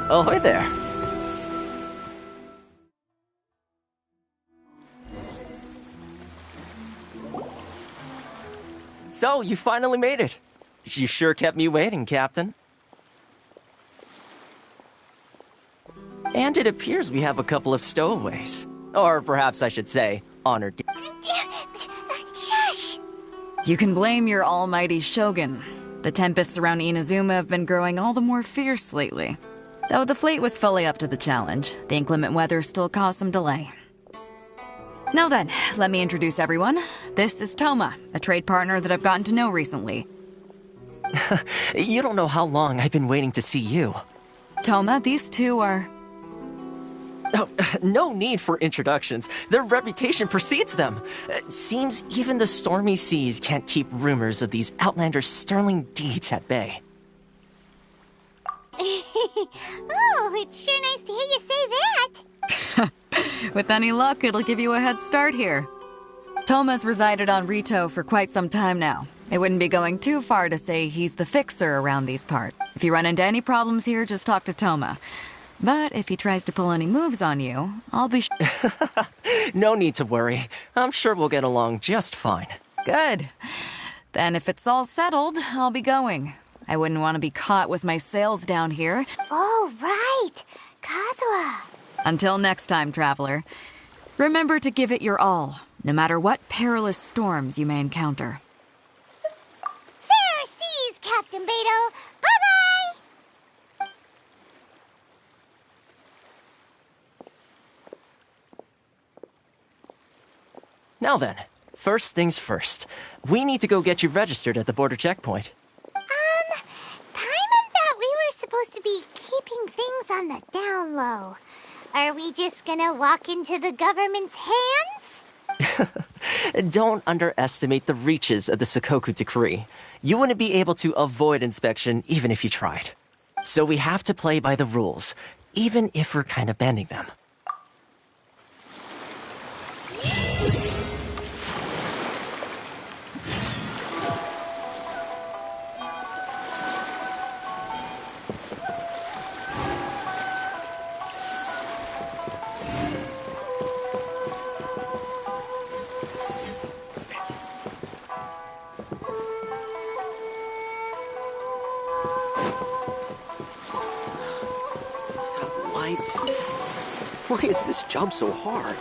Oh, hi there. So, you finally made it. You sure kept me waiting, Captain. And it appears we have a couple of stowaways. Or perhaps I should say, honored. Shush! You can blame your almighty Shogun. The tempests around Inazuma have been growing all the more fierce lately. Though the fleet was fully up to the challenge, the inclement weather still caused some delay. Now then, let me introduce everyone. This is Toma, a trade partner that I've gotten to know recently. You don't know how long I've been waiting to see you. Toma, these two are... Oh, no need for introductions. Their reputation precedes them. Seems even the stormy seas can't keep rumors of these outlanders' sterling deeds at bay. Oh, it's sure nice to hear you say that. With any luck, it'll give you a head start here. Toma's resided on Rito for quite some time now. It wouldn't be going too far to say he's the fixer around these parts. If you run into any problems here, just talk to Toma. But if he tries to pull any moves on you, I'll be No need to worry. I'm sure we'll get along just fine. Good. Then if it's all settled, I'll be going. I wouldn't want to be caught with my sails down here. Oh, right. Kazuha. Until next time, traveler. Remember to give it your all, no matter what perilous storms you may encounter. Fair seas, Captain Beidou. Bye-bye! Now then, first things first. We need to go get you registered at the border checkpoint. Paimon thought we were supposed to be keeping things on the down low. Are we just gonna walk into the government's hands? Don't underestimate the reaches of the Sakoku Decree. You wouldn't be able to avoid inspection even if you tried. So we have to play by the rules, even if we're kind of bending them. Why is this jump so hard?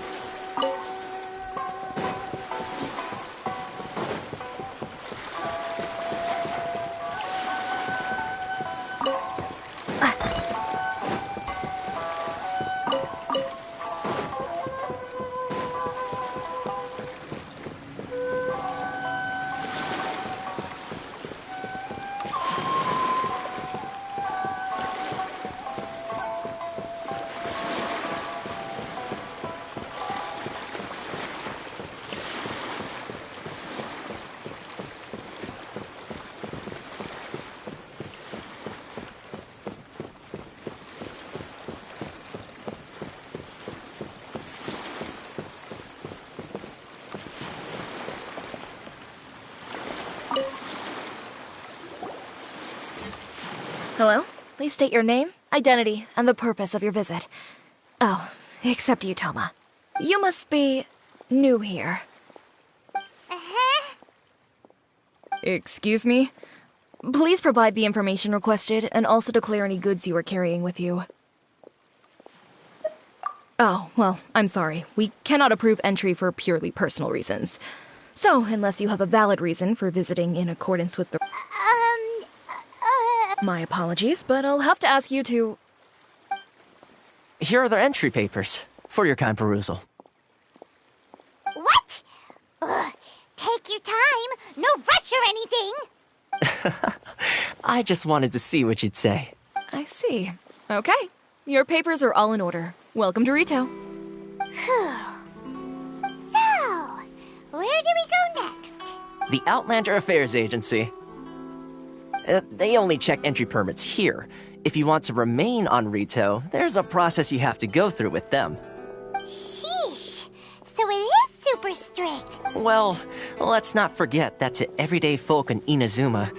Hello? Please state your name, identity, and the purpose of your visit. Oh, except you, Toma. You must be new here. Uh-huh. Excuse me? Please provide the information requested and also declare any goods you are carrying with you. Oh, well, I'm sorry. We cannot approve entry for purely personal reasons. So, unless you have a valid reason for visiting in accordance with the... My apologies, but I'll have to ask you to... Here are their entry papers, for your kind perusal. What? Ugh, take your time. No rush or anything. I just wanted to see what you'd say. I see. Okay. Your papers are all in order. Welcome to Rito. So, where do we go next? The Outlander Affairs Agency. They only check entry permits here. If you want to remain on Rito, there's a process you have to go through with them. Sheesh. So it is super strict. Well, let's not forget that to everyday folk in Inazuma,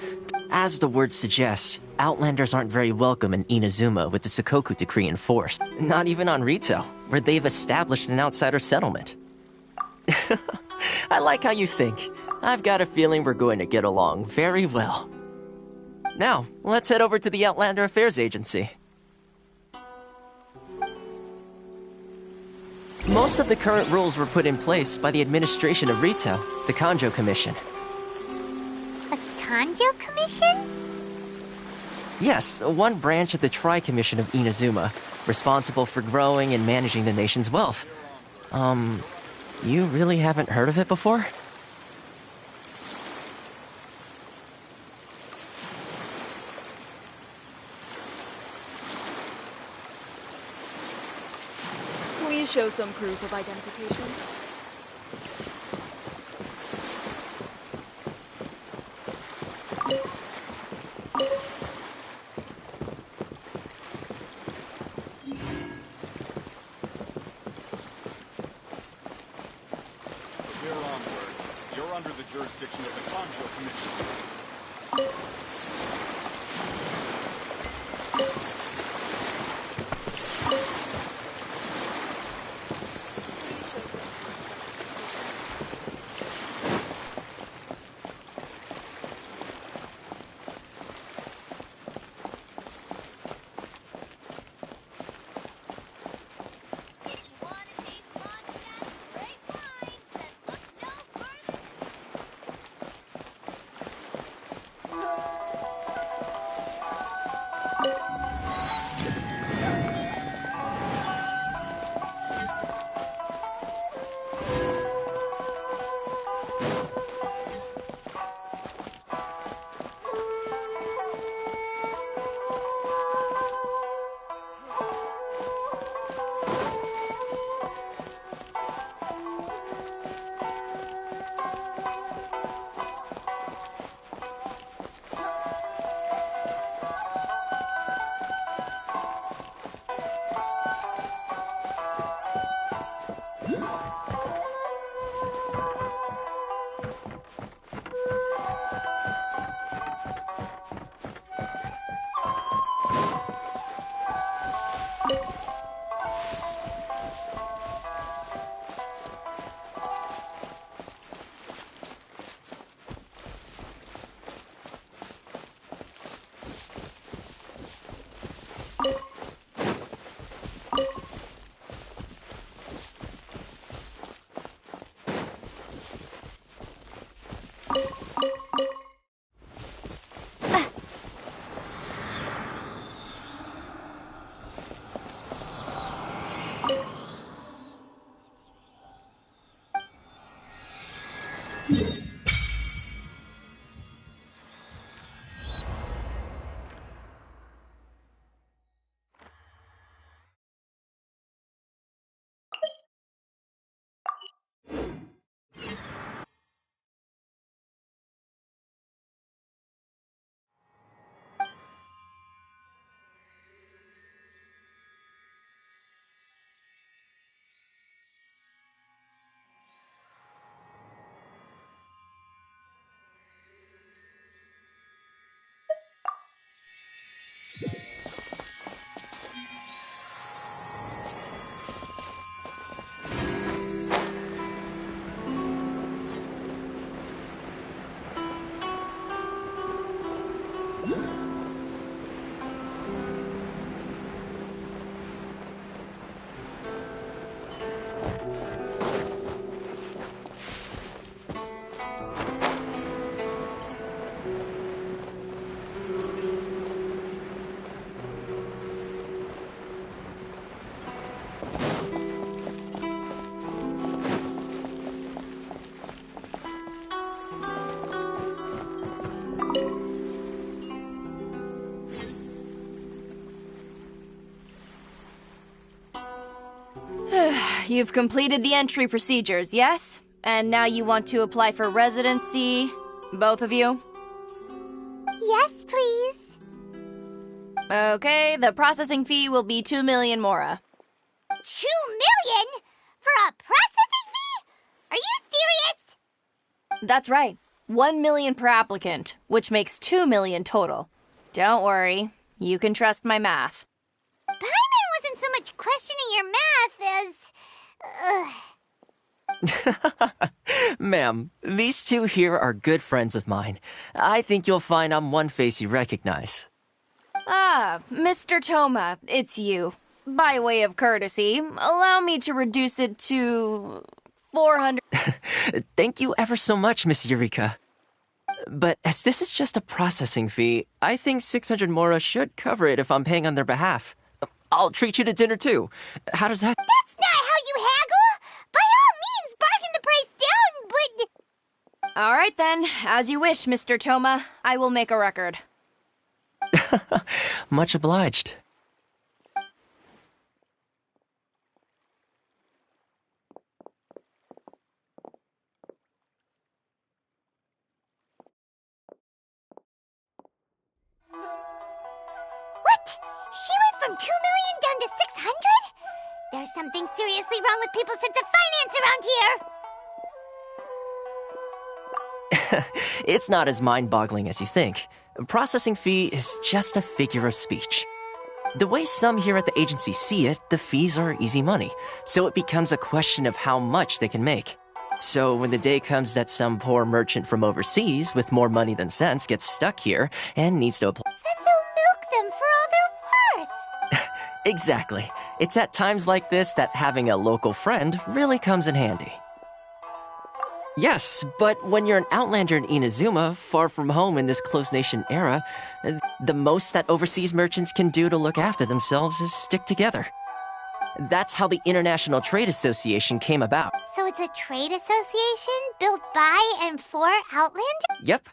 as the word suggests, Outlanders aren't very welcome in Inazuma with the Sakoku decree enforced. Not even on Rito, where they've established an outsider settlement. I like how you think. I've got a feeling we're going to get along very well. Now, let's head over to the Outlander Affairs Agency. Most of the current rules were put in place by the administration of Rito, the Kanjo Commission. The Kanjo Commission? Yes, one branch of the Tri-Commission of Inazuma, responsible for growing and managing the nation's wealth. You really haven't heard of it before? Please show some proof of identification. Here onward. You're under the jurisdiction of the Kanjo Commission. You've completed the entry procedures, yes? And now you want to apply for residency? Both of you? Yes, please. Okay, the processing fee will be 2 million mora. 2 million? For a processing fee? Are you serious? That's right. 1 million per applicant, which makes 2 million total. Don't worry, you can trust my math. Paimon wasn't so much questioning your math as... Ma'am, these two here are good friends of mine. I think you'll find I'm one face you recognize. Ah, Mr. Toma, it's you. By way of courtesy, allow me to reduce it to 400... Thank you ever so much, Miss Eureka. But as this is just a processing fee, I think 600 mora should cover it if I'm paying on their behalf. I'll treat you to dinner too. How does that... That's not how you haggle! By all means, bargain the price down, but... All right then, as you wish, Mr. Toma. I will make a record. Much obliged. What? She went from 2 million down to 600? There's something seriously wrong with people's sense of finance around here! It's not as mind-boggling as you think. Processing fee is just a figure of speech. The way some here at the agency see it, the fees are easy money, so it becomes a question of how much they can make. So when the day comes that some poor merchant from overseas with more money than sense gets stuck here and needs to apply... Then they'll milk them for all they're worth! Exactly. It's at times like this that having a local friend really comes in handy. Yes, but when you're an outlander in Inazuma, far from home in this closed nation era, the most that overseas merchants can do to look after themselves is stick together. That's how the International Trade Association came about. So it's a trade association built by and for Outlanders? Yep.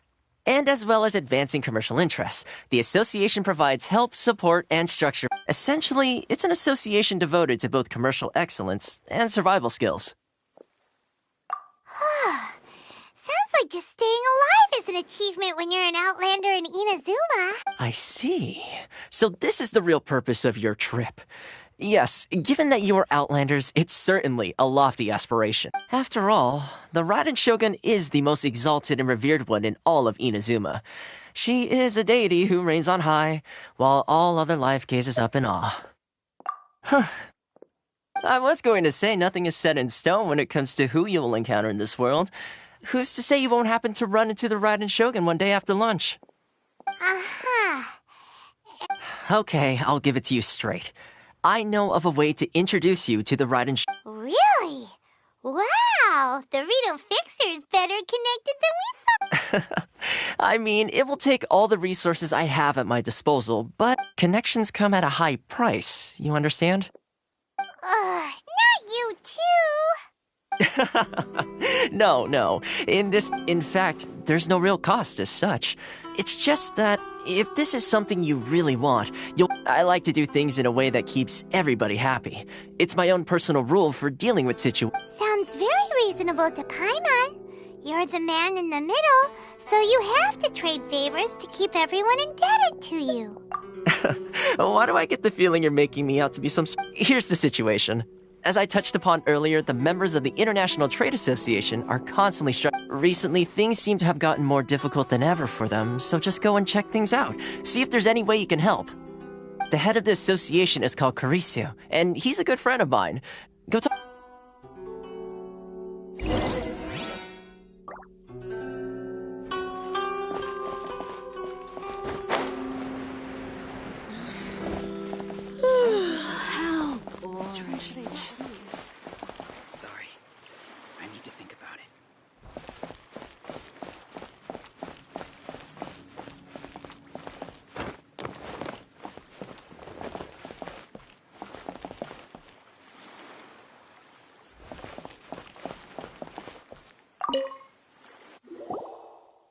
And as well as advancing commercial interests, the association provides help, support, and structure. Essentially, it's an association devoted to both commercial excellence and survival skills. Sounds like just staying alive is an achievement when you're an Outlander in Inazuma. I see. So this is the real purpose of your trip. Yes, given that you are Outlanders, it's certainly a lofty aspiration. After all, the Raiden Shogun is the most exalted and revered one in all of Inazuma. She is a deity who reigns on high, while all other life gazes up in awe. Huh. I was going to say nothing is set in stone when it comes to who you will encounter in this world. Who's to say you won't happen to run into the Raiden Shogun one day after lunch? Uh-huh. Okay, I'll give it to you straight. I know of a way to introduce you to the Raiden Shogun. Really? Wow, the Rito Fixer is better connected than we thought. I mean, it will take all the resources I have at my disposal, but connections come at a high price, you understand? Not you too. No. In fact, there's no real cost as such. It's just that if this is something you really want, I like to do things in a way that keeps everybody happy. It's my own personal rule for dealing with situations. Sounds very reasonable to Paimon. You're the man in the middle, so you have to trade favors to keep everyone indebted to you. Why do I get the feeling you're making me out to be some... Here's the situation. As I touched upon earlier, the members of the International Trade Association are constantly struggling. Recently, things seem to have gotten more difficult than ever for them, so just go and check things out. See if there's any way you can help. The head of the association is called Caricio, and he's a good friend of mine. Go talk... Sorry. I need to think about it.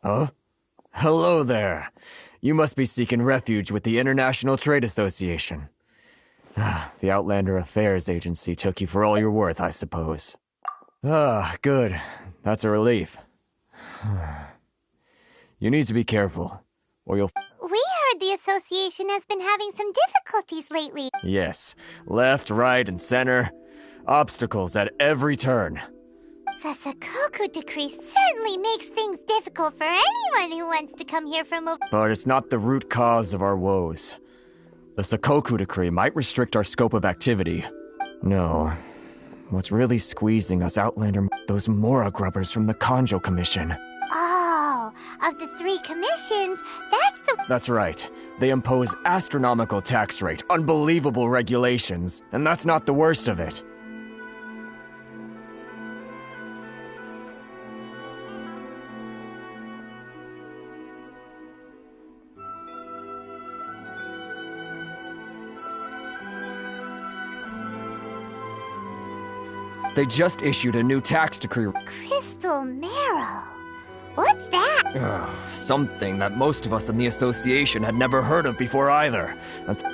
Huh? Hello there. You must be seeking refuge with the International Trade Association. The Outlander Affairs Agency took you for all you're worth, I suppose. Ah, good. That's a relief. You need to be careful, or you'll... We heard the association has been having some difficulties lately. Yes, left, right, and center. Obstacles at every turn. The Sakoku decree certainly makes things difficult for anyone who wants to come here from over... But it's not the root cause of our woes. The Sakoku decree might restrict our scope of activity. No. What's really squeezing us Outlander... those Mora grubbers from the Kanjo Commission. Oh, of the 3 commissions, that's the... That's right. They impose astronomical tax rate, unbelievable regulations, and that's not the worst of it. They just issued a new tax decree. Crystal marrow. What's that? Something that most of us in the association had never heard of before either.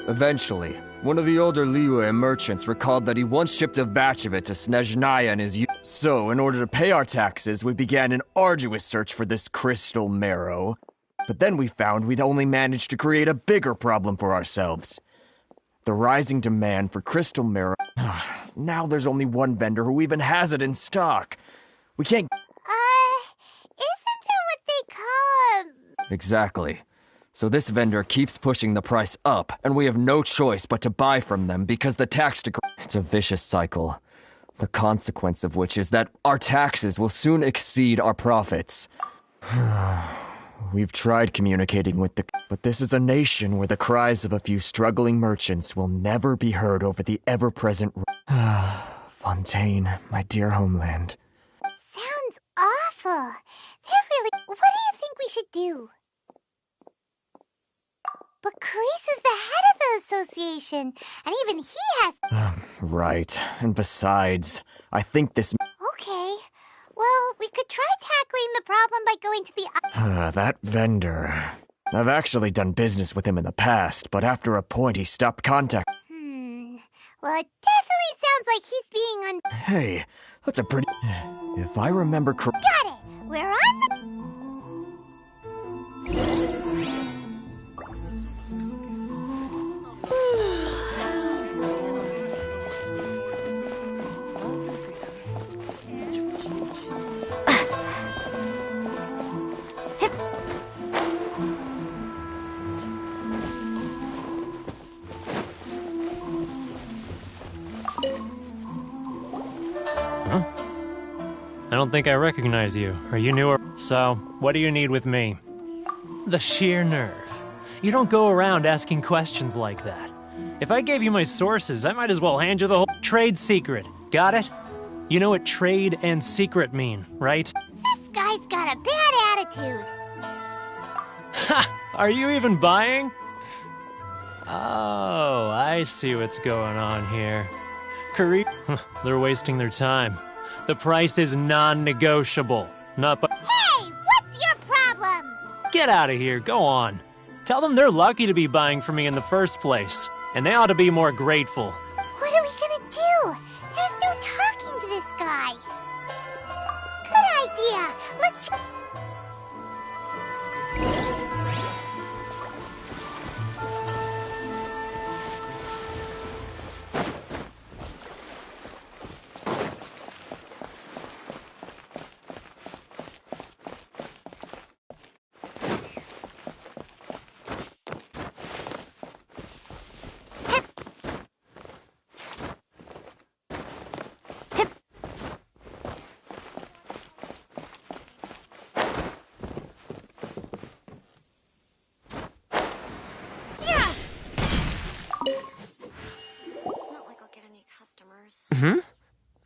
Eventually, one of the older Liyue merchants recalled that he once shipped a batch of it to Snezhnaya and his... So, in order to pay our taxes, we began an arduous search for this crystal marrow. But then we found we'd only managed to create a bigger problem for ourselves. The rising demand for crystal marrow... Now there's only one vendor who even has it in stock. We can't... Isn't that what they call 'em? Exactly. So this vendor keeps pushing the price up, and we have no choice but to buy from them because the tax decree... It's a vicious cycle. The consequence of which is that our taxes will soon exceed our profits. We've tried communicating with the... But this is a nation where the cries of a few struggling merchants will never be heard over the ever-present... Fontaine, my dear homeland. Sounds awful. They're really... What do you think we should do? But Karisu's the head of the association, and even he has... Right. And besides, I think this... Okay. Well, we could try tackling the problem by going to the... That vendor... I've actually done business with him in the past, but after a point he stopped contact... Well, it definitely sounds like he's being Hey, that's a pretty... If I remember correctly... Got it! We're on the... I don't think I recognize you. Are you new or... So, what do you need with me? The sheer nerve. You don't go around asking questions like that. If I gave you my sources, I might as well hand you the whole trade secret. Got it? You know what trade and secret mean, right? This guy's got a bad attitude. Ha! Are you even buying? Oh, I see what's going on here. They're wasting their time. The price is non-negotiable. Not but... Hey, what's your problem? Get out of here, go on. Tell them they're lucky to be buying from me in the first place, and they ought to be more grateful. What are we gonna do? There's no talking to this guy. Good idea. Let's...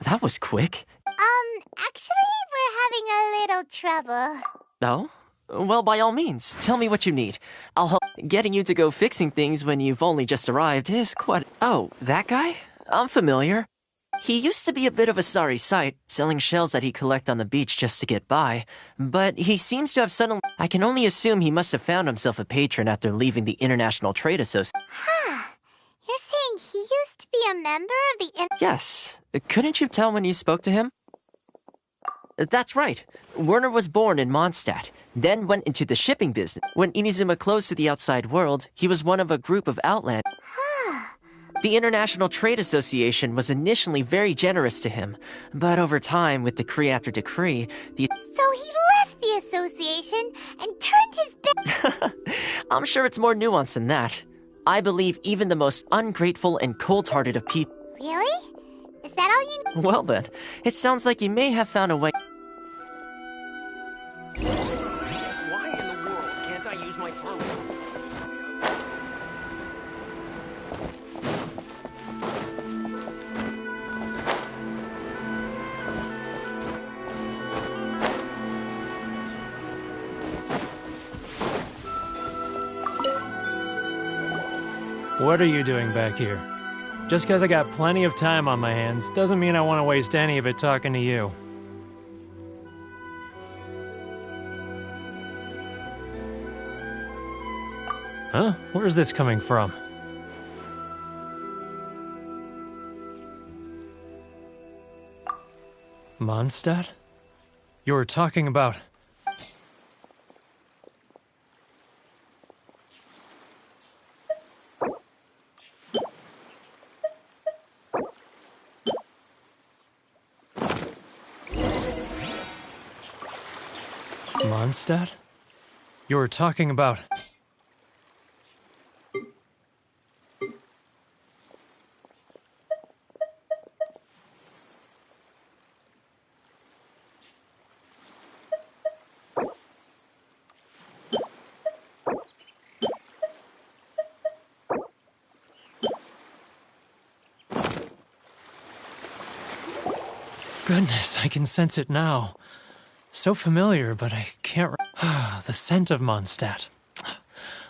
That was quick. Actually, we're having a little trouble. Oh? Well, by all means, tell me what you need. I'll help. Getting you to go fixing things when you've only just arrived is quite... Oh, that guy? I'm familiar. He used to be a bit of a sorry sight, selling shells that he collect on the beach just to get by. But he seems to have suddenly... I can only assume he must have found himself a patron after leaving the International Trade Association. Huh. You're saying he used must be a member of the Yes. Couldn't you tell when you spoke to him? That's right. Werner was born in Mondstadt, then went into the shipping business. When Inazuma closed to the outside world, he was one of a group of outlanders. The International Trade Association was initially very generous to him, but over time, with decree after decree, So he left the association and turned his back. I'm sure it's more nuanced than that. I believe even the most ungrateful and cold-hearted of people... Really? Is that all you know? Well then, it sounds like you may have found a way... Why in the world can't I use my power? What are you doing back here? Just because I got plenty of time on my hands doesn't mean I want to waste any of it talking to you. Huh? Where's this coming from? Mondstadt? You were talking about... Mondstadt? You were talking about... Goodness, I can sense it now. So familiar, but I can't... The scent of Mondstadt.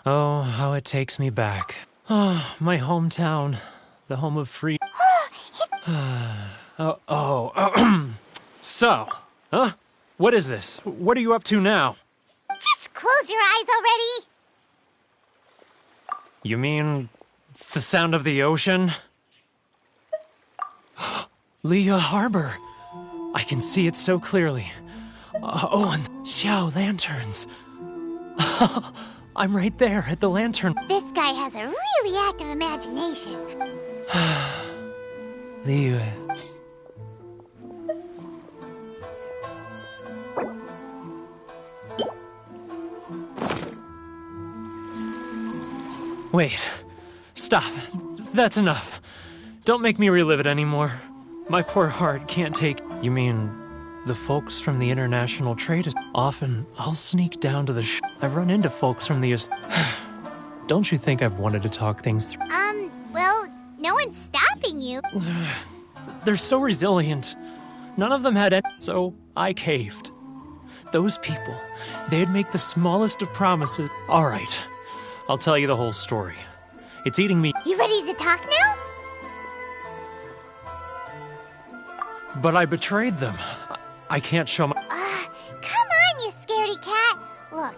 Oh, how it takes me back. Oh, my hometown. The home of free... So, huh? What is this? What are you up to now? Just close your eyes already. You mean... the sound of the ocean? Leah Harbor. I can see it so clearly. And Xiao lanterns. I'm right there at the lantern. This guy has a really active imagination. Leah. Wait. Stop. That's enough. Don't make me relive it anymore. My poor heart can't take... You mean... the folks from the International Trade... Often, I'll sneak down to the I run into folks from the... Don't you think I've wanted to talk things through? Well, no one's stopping you. They're so resilient. None of them had any... So, I caved. Those people, they'd make the smallest of promises. Alright, I'll tell you the whole story. It's eating me... You ready to talk now? But I betrayed them. I can't show my... Come on, you scaredy cat. Look,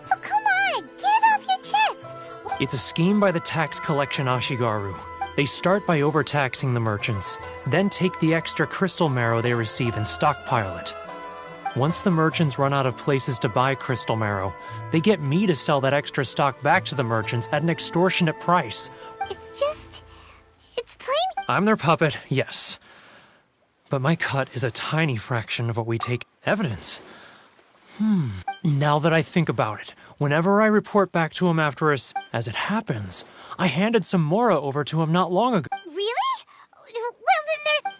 so come on, get it off your chest. It's a scheme by the tax collection Ashigaru. They start by overtaxing the merchants, then take the extra crystal marrow they receive and stockpile it. Once the merchants run out of places to buy crystal marrow, they get me to sell that extra stock back to the merchants at an extortionate price. It's plain... I'm their puppet, yes. But my cut is a tiny fraction of what we take. Evidence. Now that I think about it, whenever I report back to him after as it happens, I handed some Mora over to him not long ago. Really? Well, then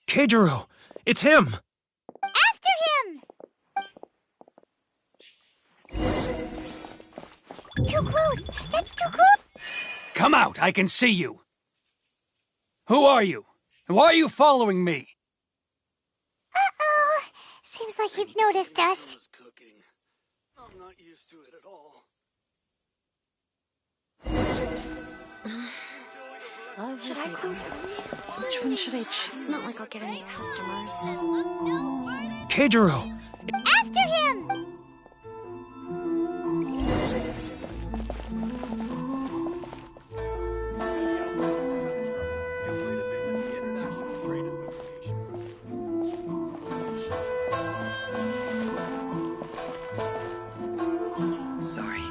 Keijiro! It's him! After him! Too close! That's too close! Come out, I can see you! Who are you? And why are you following me? Uh-oh! like he's noticed us. I'm not used to it at all. Should I close early? Which one should I choose? It's not like I'll get any customers. Keijiro! After him! Sorry.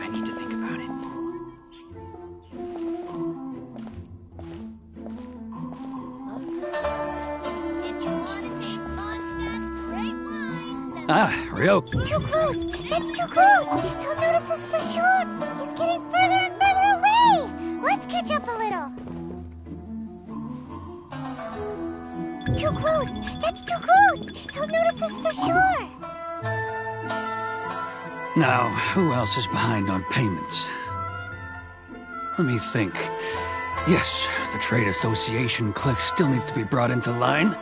I need to think about it. Ryoko. Too close! That's too close! He'll notice us for sure! He's getting further and further away! Let's catch up a little. Too close! That's too close! He'll notice us for sure! Now, who else is behind on payments? Let me think. Yes, the Trade Association clique still needs to be brought into line.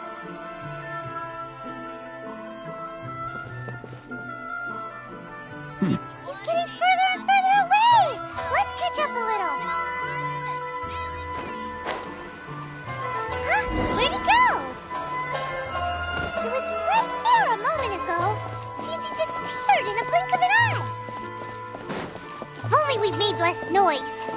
He's getting further and further away! Let's catch up a little. Huh? Where'd he go? He was right there a moment ago. Seems he disappeared in a blink of an eye. If only we'd made less noise.